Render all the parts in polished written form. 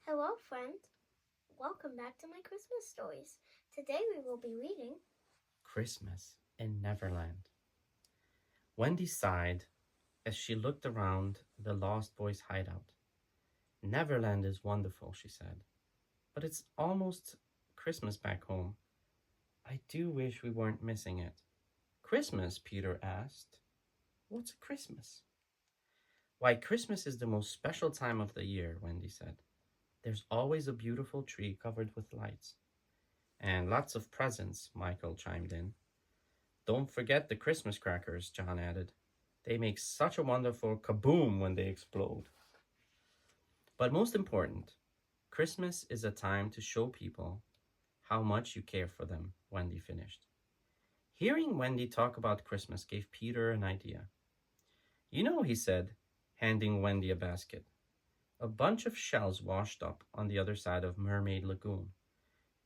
Hello, friend. Welcome back to my Christmas stories. Today we will be reading Christmas in Neverland. Wendy sighed as she looked around the Lost Boys' hideout. Neverland is wonderful, she said, but it's almost Christmas back home. I do wish we weren't missing it. Christmas? Peter asked. What's a Christmas? Why, Christmas is the most special time of the year, Wendy said. There's always a beautiful tree covered with lights. And lots of presents, Michael chimed in. Don't forget the Christmas crackers, John added. They make such a wonderful kaboom when they explode. But most important, Christmas is a time to show people how much you care for them, Wendy finished. Hearing Wendy talk about Christmas gave Peter an idea. You know, he said, handing Wendy a basket. A bunch of shells washed up on the other side of Mermaid Lagoon.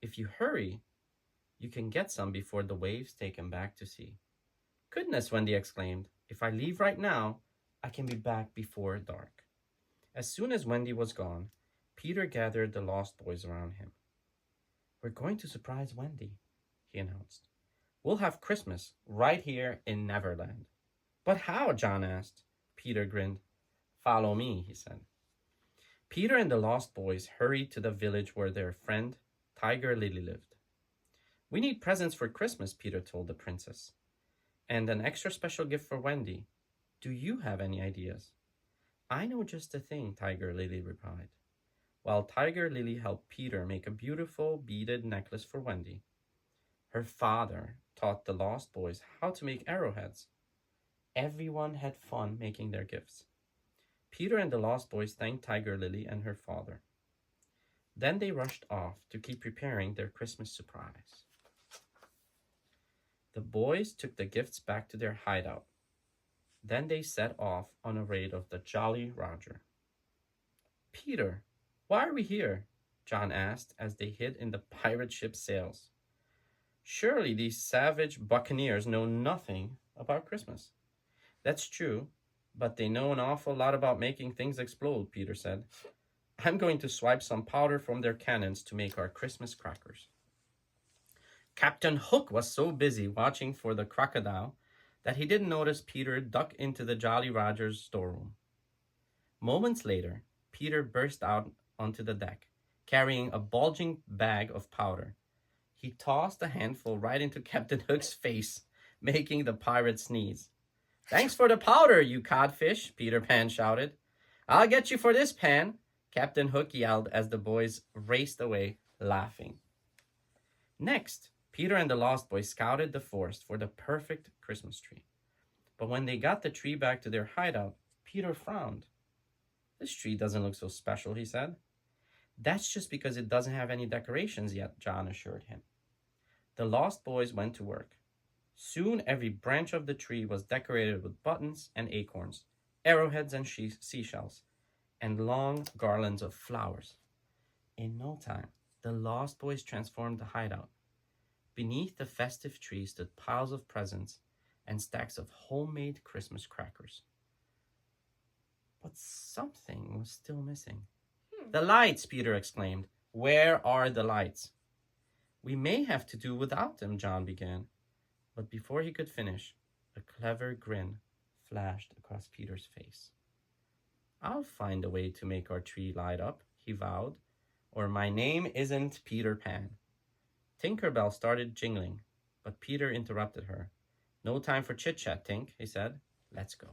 If you hurry, you can get some before the waves take them back to sea. Goodness, Wendy exclaimed. If I leave right now, I can be back before dark. As soon as Wendy was gone, Peter gathered the Lost Boys around him. We're going to surprise Wendy, he announced. We'll have Christmas right here in Neverland. But how? John asked. Peter grinned. Follow me, he said. Peter and the Lost Boys hurried to the village where their friend, Tiger Lily, lived. We need presents for Christmas, Peter told the princess. And an extra special gift for Wendy. Do you have any ideas? I know just the thing, Tiger Lily replied, while Tiger Lily helped Peter make a beautiful beaded necklace for Wendy. Her father taught the Lost Boys how to make arrowheads. Everyone had fun making their gifts. Peter and the Lost Boys thanked Tiger Lily and her father. Then they rushed off to keep preparing their Christmas surprise. The boys took the gifts back to their hideout. Then they set off on a raid of the Jolly Roger. Peter, why are we here? John asked as they hid in the pirate ship's sails. Surely these savage buccaneers know nothing about Christmas. That's true, but they know an awful lot about making things explode, Peter said. I'm going to swipe some powder from their cannons to make our Christmas crackers. Captain Hook was so busy watching for the crocodile that he didn't notice Peter duck into the Jolly Roger's storeroom. Moments later, Peter burst out onto the deck, carrying a bulging bag of powder. He tossed a handful right into Captain Hook's face, making the pirate sneeze. Thanks for the powder, you codfish, Peter Pan shouted. I'll get you for this, Pan, Captain Hook yelled as the boys raced away, laughing. Next, Peter and the Lost Boys scouted the forest for the perfect Christmas tree. But when they got the tree back to their hideout, Peter frowned. This tree doesn't look so special, he said. That's just because it doesn't have any decorations yet, John assured him. The Lost Boys went to work. Soon every branch of the tree was decorated with buttons and acorns, arrowheads and seashells, and long garlands of flowers. In no time, the Lost Boys transformed the hideout. Beneath the festive tree stood piles of presents and stacks of homemade Christmas crackers. But something was still missing. The lights, Peter exclaimed. Where are the lights? We may have to do without them, John began. But before he could finish, a clever grin flashed across Peter's face. I'll find a way to make our tree light up, he vowed, or my name isn't Peter Pan. Tinker Bell started jingling, but Peter interrupted her. No time for chit-chat, Tink, he said. Let's go.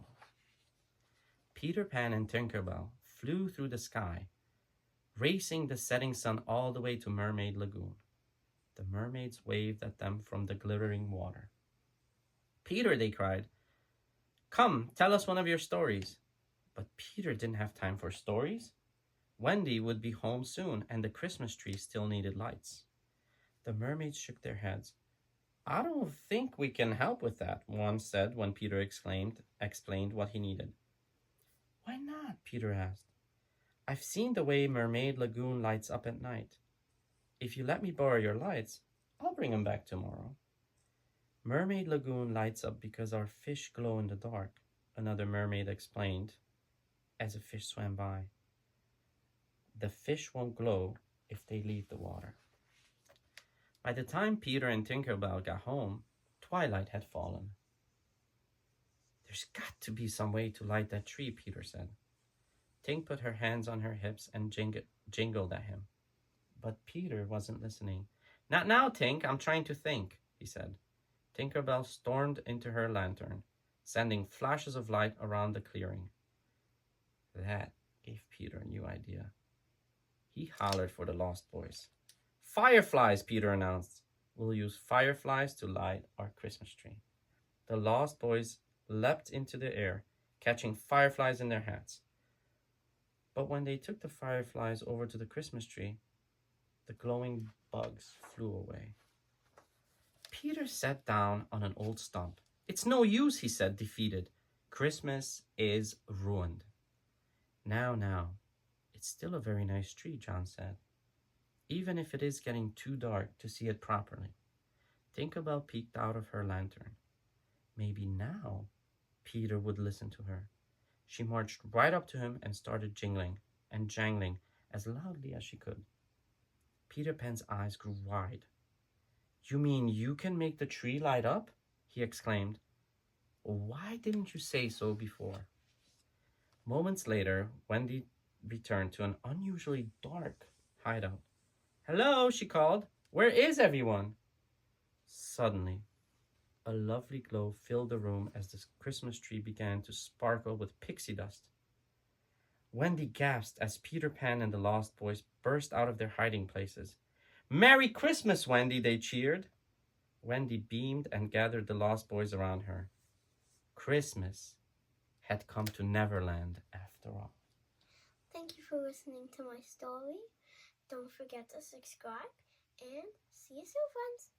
Peter Pan and Tinker Bell flew through the sky, racing the setting sun all the way to Mermaid Lagoon. The mermaids waved at them from the glittering water. Peter, they cried, come, tell us one of your stories. But Peter didn't have time for stories. Wendy would be home soon, and the Christmas tree still needed lights. The mermaids shook their heads. I don't think we can help with that, one said when Peter explained what he needed. Why not? Peter asked. I've seen the way Mermaid Lagoon lights up at night. If you let me borrow your lights, I'll bring them back tomorrow. Mermaid Lagoon lights up because our fish glow in the dark, another mermaid explained as a fish swam by. The fish won't glow if they leave the water. By the time Peter and Tinker Bell got home, twilight had fallen. There's got to be some way to light that tree, Peter said. Tink put her hands on her hips and jingled at him. But Peter wasn't listening. Not now, Tink, I'm trying to think, he said. Tinker Bell stormed into her lantern, sending flashes of light around the clearing. That gave Peter a new idea. He hollered for the Lost Boys. Fireflies, Peter announced. We'll use fireflies to light our Christmas tree. The Lost Boys leapt into the air, catching fireflies in their hats. But when they took the fireflies over to the Christmas tree, the glowing bugs flew away. Peter sat down on an old stump. It's no use, he said, defeated. Christmas is ruined. Now, it's still a very nice tree, John said, even if it is getting too dark to see it properly. Tinker Bell peeked out of her lantern. Maybe now Peter would listen to her. She marched right up to him and started jingling and jangling as loudly as she could. Peter Pan's eyes grew wide. You mean you can make the tree light up? He exclaimed. Why didn't you say so before? Moments later, Wendy returned to an unusually dark hideout. Hello, she called. Where is everyone? Suddenly, a lovely glow filled the room as the Christmas tree began to sparkle with pixie dust. Wendy gasped as Peter Pan and the Lost Boys burst out of their hiding places. Merry Christmas, Wendy, they cheered. Wendy beamed and gathered the Lost Boys around her. Christmas had come to Neverland after all. Thank you for listening to my story. Don't forget to subscribe and see you soon, friends.